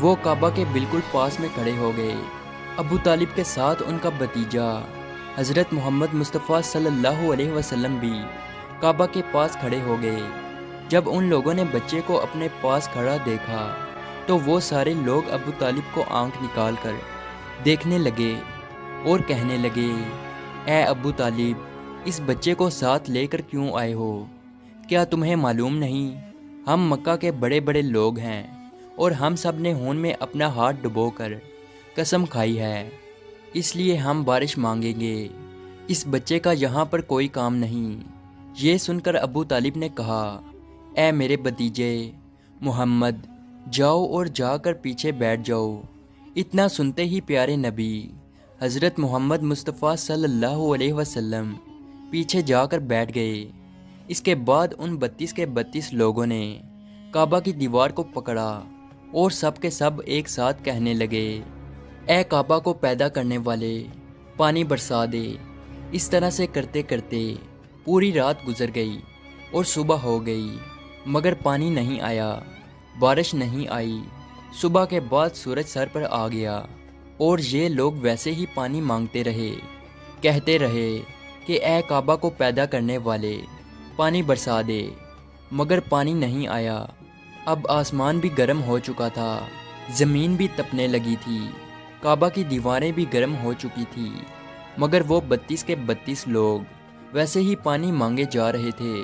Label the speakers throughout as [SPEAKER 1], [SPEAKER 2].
[SPEAKER 1] وہ کعبہ کے بالکل پاس میں کھڑے ہو گئے۔ ابو طالب کے ساتھ ان کا بھتیجا حضرت محمد مصطفیٰ صلی اللہ علیہ وسلم بھی کعبہ کے پاس کھڑے ہو گئے۔ جب ان لوگوں نے بچے کو اپنے پاس کھڑا دیکھا تو وہ سارے لوگ ابو طالب کو آنکھ نکال کر دیکھنے لگے اور کہنے لگے، اے ابو طالب، اس بچے کو ساتھ لے کر کیوں آئے ہو؟ کیا تمہیں معلوم نہیں ہم مکہ کے بڑے بڑے لوگ ہیں اور ہم سب نے ہون میں اپنا ہاتھ ڈبو کر قسم کھائی ہے، اس لیے ہم بارش مانگیں گے۔ اس بچے کا یہاں پر کوئی کام نہیں۔ یہ سن کر ابو طالب نے کہا، اے میرے بھتیجے محمد، جاؤ اور جا کر پیچھے بیٹھ جاؤ۔ اتنا سنتے ہی پیارے نبی حضرت محمد مصطفیٰ صلی اللہ علیہ وسلم پیچھے جا کر بیٹھ گئے۔ اس کے بعد ان 32 کے 32 لوگوں نے کعبہ کی دیوار کو پکڑا اور سب کے سب ایک ساتھ کہنے لگے، اے کعبہ کو پیدا کرنے والے، پانی برسا دے۔ اس طرح سے کرتے کرتے پوری رات گزر گئی اور صبح ہو گئی، مگر پانی نہیں آیا، بارش نہیں آئی۔ صبح کے بعد سورج سر پر آ گیا اور یہ لوگ ویسے ہی پانی مانگتے رہے، کہتے رہے کہ اے کعبہ کو پیدا کرنے والے، پانی برسا دے، مگر پانی نہیں آیا۔ اب آسمان بھی گرم ہو چکا تھا، زمین بھی تپنے لگی تھی، کعبہ کی دیواریں بھی گرم ہو چکی تھی، مگر وہ 32 کے 32 لوگ ویسے ہی پانی مانگے جا رہے تھے،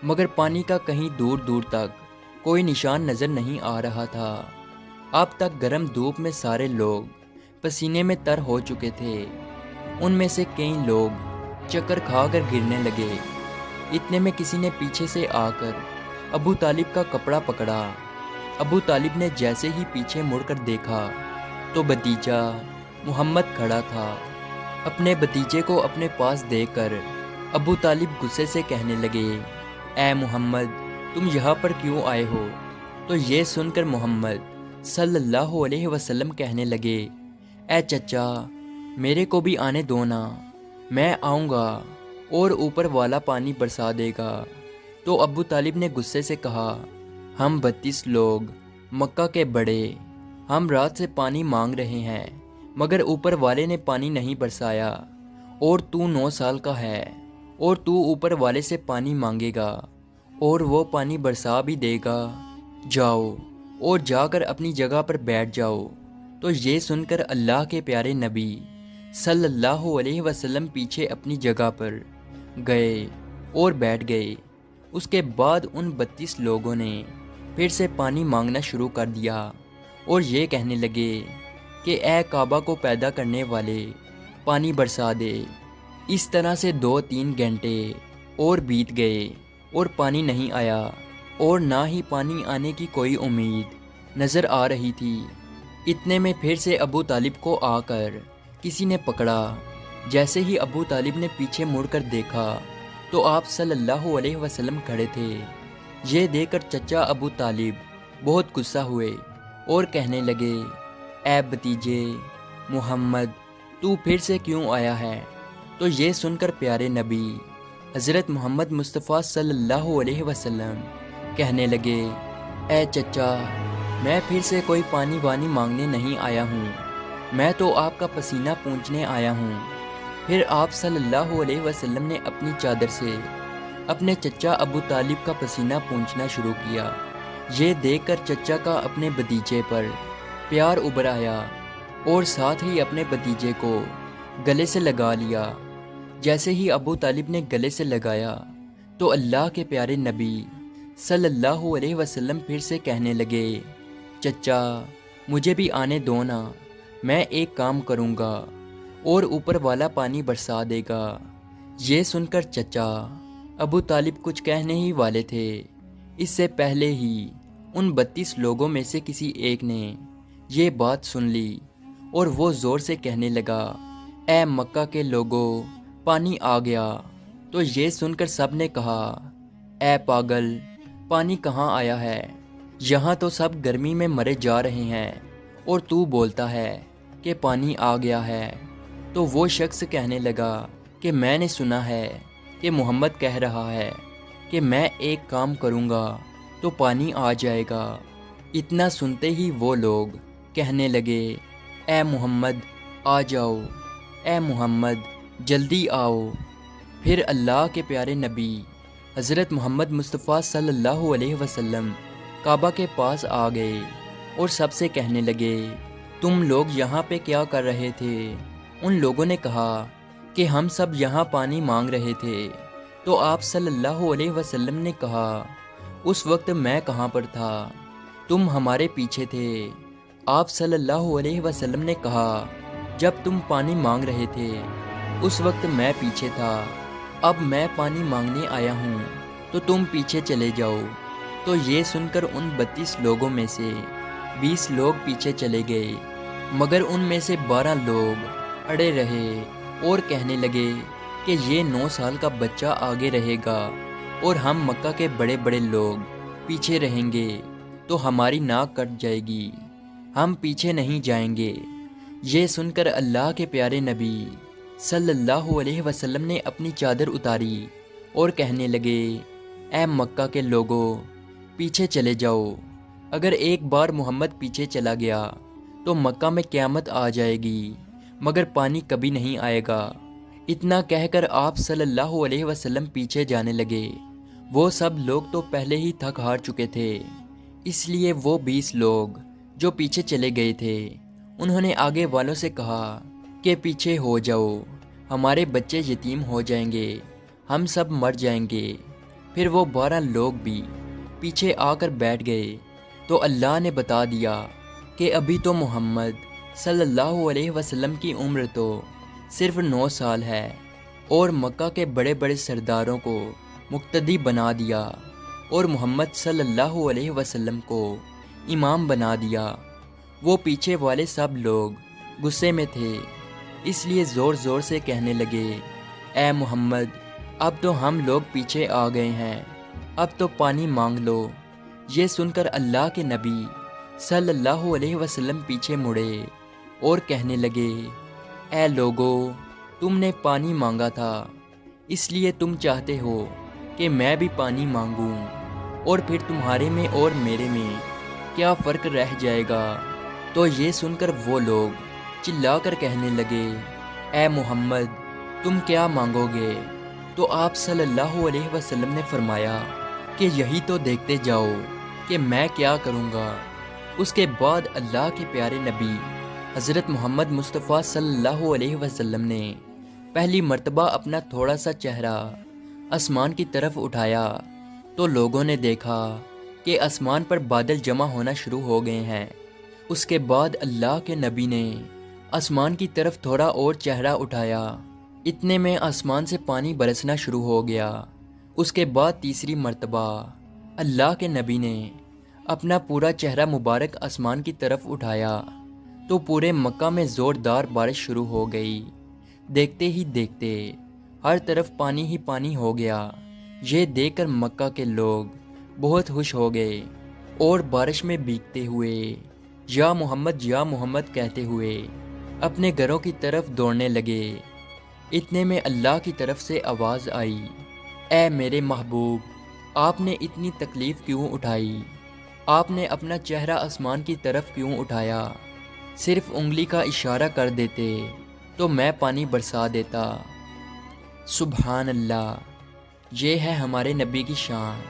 [SPEAKER 1] مگر پانی کا کہیں دور دور تک کوئی نشان نظر نہیں آ رہا تھا۔ اب تک گرم دھوپ میں سارے لوگ پسینے میں تر ہو چکے تھے۔ ان میں سے کئی لوگ چکر کھا کر گرنے لگے۔ اتنے میں کسی نے پیچھے سے آ کر ابو طالب کا کپڑا پکڑا۔ ابو طالب نے جیسے ہی پیچھے مڑ کر دیکھا تو بھتیجا محمد کھڑا تھا۔ اپنے بھتیجے کو اپنے پاس دیکھ کر ابو طالب غصے سے کہنے لگے، اے محمد، تم یہاں پر کیوں آئے ہو؟ تو یہ سن کر محمد صلی اللہ علیہ وسلم کہنے لگے، اے چچا، میرے کو بھی آنے دو نا، میں آؤں گا اور اوپر والا پانی برسا دے گا۔ تو ابو طالب نے غصے سے کہا، ہم 32 لوگ مکہ کے بڑے، ہم رات سے پانی مانگ رہے ہیں، مگر اوپر والے نے پانی نہیں برسایا، اور تو 9 سال کا ہے اور تو اوپر والے سے پانی مانگے گا اور وہ پانی برسا بھی دے گا۔ جاؤ اور جا کر اپنی جگہ پر بیٹھ جاؤ۔ تو یہ سن کر اللہ کے پیارے نبی صلی اللہ علیہ وسلم پیچھے اپنی جگہ پر گئے اور بیٹھ گئے۔ اس کے بعد ان 32 لوگوں نے پھر سے پانی مانگنا شروع کر دیا اور یہ کہنے لگے کہ اے کعبہ کو پیدا کرنے والے، پانی برسا دے۔ اس طرح سے 2-3 گھنٹے اور بیت گئے اور پانی نہیں آیا، اور نہ ہی پانی آنے کی کوئی امید نظر آ رہی تھی۔ اتنے میں پھر سے ابو طالب کو آ کر کسی نے پکڑا۔ جیسے ہی ابو طالب نے پیچھے مڑ کر دیکھا تو آپ صلی اللہ علیہ وسلم کھڑے تھے۔ یہ دیکھ کر چچا ابو طالب بہت غصہ ہوئے اور کہنے لگے، اے بھتیجے محمد، تو پھر سے کیوں آیا ہے؟ تو یہ سن کر پیارے نبی حضرت محمد مصطفیٰ صلی اللہ علیہ وسلم کہنے لگے، اے چچا، میں پھر سے کوئی پانی وانی مانگنے نہیں آیا ہوں، میں تو آپ کا پسینہ پونچھنے آیا ہوں۔ پھر آپ صلی اللہ علیہ وسلم نے اپنی چادر سے اپنے چچا ابو طالب کا پسینہ پونچھنا شروع کیا۔ یہ دیکھ کر چچا کا اپنے بھتیجے پر پیار ابھر آیا اور ساتھ ہی اپنے بھتیجے کو گلے سے لگا لیا۔ جیسے ہی ابو طالب نے گلے سے لگایا تو اللہ کے پیارے نبی صلی اللہ علیہ وسلم پھر سے کہنے لگے، چچا، مجھے بھی آنے دو نا، میں ایک کام کروں گا اور اوپر والا پانی برسا دے گا۔ یہ سن کر چچا ابو طالب کچھ کہنے ہی والے تھے، اس سے پہلے ہی ان 32 لوگوں میں سے کسی ایک نے یہ بات سن لی اور وہ زور سے کہنے لگا، اے مکہ کے لوگوں، پانی آ گیا۔ تو یہ سن کر سب نے کہا، اے پاگل، پانی کہاں آیا ہے؟ یہاں تو سب گرمی میں مرے جا رہے ہیں اور تو بولتا ہے کہ پانی آ گیا ہے۔ تو وہ شخص کہنے لگا کہ میں نے سنا ہے کہ محمد کہہ رہا ہے کہ میں ایک کام کروں گا تو پانی آ جائے گا۔ اتنا سنتے ہی وہ لوگ کہنے لگے، اے محمد آ جاؤ، اے محمد جلدی آؤ۔ پھر اللہ کے پیارے نبی حضرت محمد مصطفیٰ صلی اللہ علیہ وسلم کعبہ کے پاس آ گئے اور سب سے کہنے لگے، تم لوگ یہاں پہ کیا کر رہے تھے؟ ان لوگوں نے کہا کہ ہم سب یہاں پانی مانگ رہے تھے۔ تو آپ صلی اللہ علیہ وسلم نے کہا، اس وقت میں کہاں پر تھا؟ تم ہمارے پیچھے تھے۔ آپ صلی اللہ علیہ وسلم نے کہا، جب تم پانی مانگ رہے تھے اس وقت میں پیچھے تھا، اب میں پانی مانگنے آیا ہوں تو تم پیچھے چلے جاؤ۔ تو یہ سن کر ان 32 لوگوں میں سے 20 لوگ پیچھے چلے گئے، مگر ان میں سے 12 لوگ اڑے رہے اور کہنے لگے کہ یہ 9 سال کا بچہ آگے رہے گا اور ہم مکہ کے بڑے بڑے لوگ پیچھے رہیں گے تو ہماری ناک کٹ جائے گی، ہم پیچھے نہیں جائیں گے۔ یہ سن کر اللہ کے پیارے نبی صلی اللہ علیہ وسلم نے اپنی چادر اتاری اور کہنے لگے، اے مکہ کے لوگوں پیچھے چلے جاؤ، اگر ایک بار محمد پیچھے چلا گیا تو مکہ میں قیامت آ جائے گی، مگر پانی کبھی نہیں آئے گا۔ اتنا کہہ کر آپ صلی اللہ علیہ وسلم پیچھے جانے لگے۔ وہ سب لوگ تو پہلے ہی تھک ہار چکے تھے، اس لیے وہ 20 لوگ جو پیچھے چلے گئے تھے انہوں نے آگے والوں سے کہا کہ پیچھے ہو جاؤ، ہمارے بچے یتیم ہو جائیں گے، ہم سب مر جائیں گے۔ پھر وہ 12 لوگ بھی پیچھے آ کر بیٹھ گئے تو اللہ نے بتا دیا کہ ابھی تو محمد صلی اللہ علیہ وسلم کی عمر تو صرف 9 سال ہے، اور مکہ کے بڑے بڑے سرداروں کو مقتدی بنا دیا اور محمد صلی اللہ علیہ وسلم کو امام بنا دیا۔ وہ پیچھے والے سب لوگ غصے میں تھے، اس لیے زور زور سے کہنے لگے، اے محمد اب تو ہم لوگ پیچھے آ گئے ہیں، اب تو پانی مانگ لو۔ یہ سن کر اللہ کے نبی صلی اللہ علیہ وسلم پیچھے مڑے اور کہنے لگے، اے لوگو تم نے پانی مانگا تھا، اس لیے تم چاہتے ہو کہ میں بھی پانی مانگوں، اور پھر تمہارے میں اور میرے میں کیا فرق رہ جائے گا؟ تو یہ سن کر وہ لوگ چلا کر کہنے لگے، اے محمد تم کیا مانگو گے؟ تو آپ صلی اللہ علیہ وسلم نے فرمایا کہ یہی تو دیکھتے جاؤ کہ میں کیا کروں گا۔ اس کے بعد اللہ کے پیارے نبی حضرت محمد مصطفیٰ صلی اللہ علیہ وسلم نے پہلی مرتبہ اپنا تھوڑا سا چہرہ آسمان کی طرف اٹھایا تو لوگوں نے دیکھا کہ آسمان پر بادل جمع ہونا شروع ہو گئے ہیں۔ اس کے بعد اللہ کے نبی نے آسمان کی طرف تھوڑا اور چہرہ اٹھایا، اتنے میں آسمان سے پانی برسنا شروع ہو گیا۔ اس کے بعد تیسری مرتبہ اللہ کے نبی نے اپنا پورا چہرہ مبارک آسمان کی طرف اٹھایا تو پورے مکہ میں زوردار بارش شروع ہو گئی۔ دیکھتے ہی دیکھتے ہر طرف پانی ہی پانی ہو گیا۔ یہ دیکھ کر مکہ کے لوگ بہت خوش ہو گئے اور بارش میں بھیگتے ہوئے یا محمد کہتے ہوئے اپنے گھروں کی طرف دوڑنے لگے۔ اتنے میں اللہ کی طرف سے آواز آئی، اے میرے محبوب آپ نے اتنی تکلیف کیوں اٹھائی؟ آپ نے اپنا چہرہ آسمان کی طرف کیوں اٹھایا؟ صرف انگلی کا اشارہ کر دیتے تو میں پانی برسا دیتا۔ سبحان اللہ، یہ ہے ہمارے نبی کی شان۔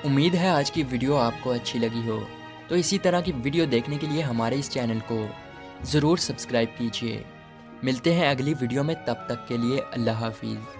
[SPEAKER 1] امید ہے آج کی ویڈیو آپ کو اچھی لگی ہو، تو اسی طرح کی ویڈیو دیکھنے کے لیے ہمارے اس چینل کو ضرور سبسکرائب کیجیے۔ ملتے ہیں اگلی ویڈیو میں، تب تک کے لیے اللہ حافظ۔